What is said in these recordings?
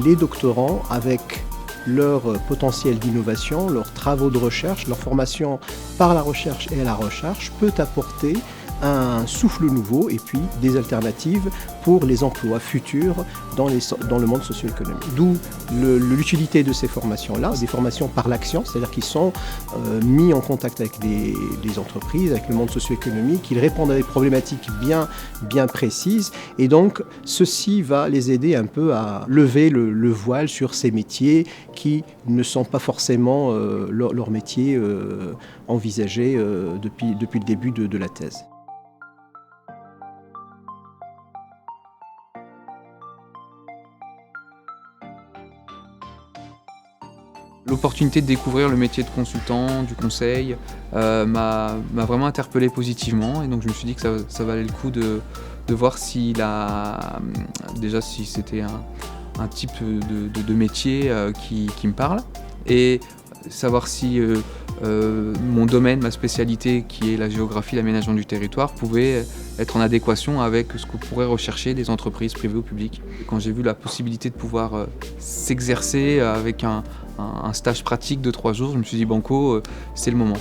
les doctorants, avec leur potentiel d'innovation, leurs travaux de recherche, leur formation par la recherche et à la recherche peut apporter un souffle nouveau et puis des alternatives pour les emplois futurs dans le monde socio-économique. D'où l'utilité de ces formations-là, des formations par l'action, c'est-à-dire qu'ils sont mis en contact avec des entreprises, avec le monde socio-économique, ils répondent à des problématiques bien précises et donc ceci va les aider un peu à lever le voile sur ces métiers qui ne sont pas forcément leur métier envisagé depuis le début de la thèse. L'opportunité de découvrir le métier de consultant, du conseil, m'a vraiment interpellé positivement et donc je me suis dit que ça valait le coup de voir si c'était un type de métier qui me parle et savoir si mon domaine, ma spécialité qui est la géographie, l'aménagement du territoire pouvait être en adéquation avec ce que pourraient rechercher des entreprises privées ou publiques. Quand j'ai vu la possibilité de pouvoir s'exercer avec un stage pratique de 3 jours, je me suis dit banco, c'est le moment.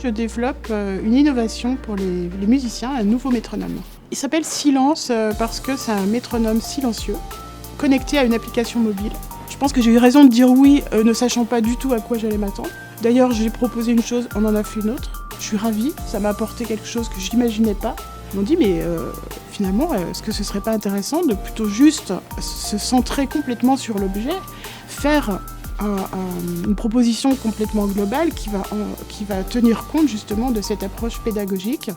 Je développe une innovation pour les musiciens, un nouveau métronome. Il s'appelle Silence parce que c'est un métronome silencieux, connecté à une application mobile. Je pense que j'ai eu raison de dire oui, ne sachant pas du tout à quoi j'allais m'attendre. D'ailleurs, j'ai proposé une chose, on en a fait une autre. Je suis ravie, ça m'a apporté quelque chose que je n'imaginais pas. Ils m'ont dit, mais finalement, est-ce que ce serait pas intéressant de plutôt juste se centrer complètement sur l'objet, faire une proposition complètement globale qui va tenir compte justement de cette approche pédagogique.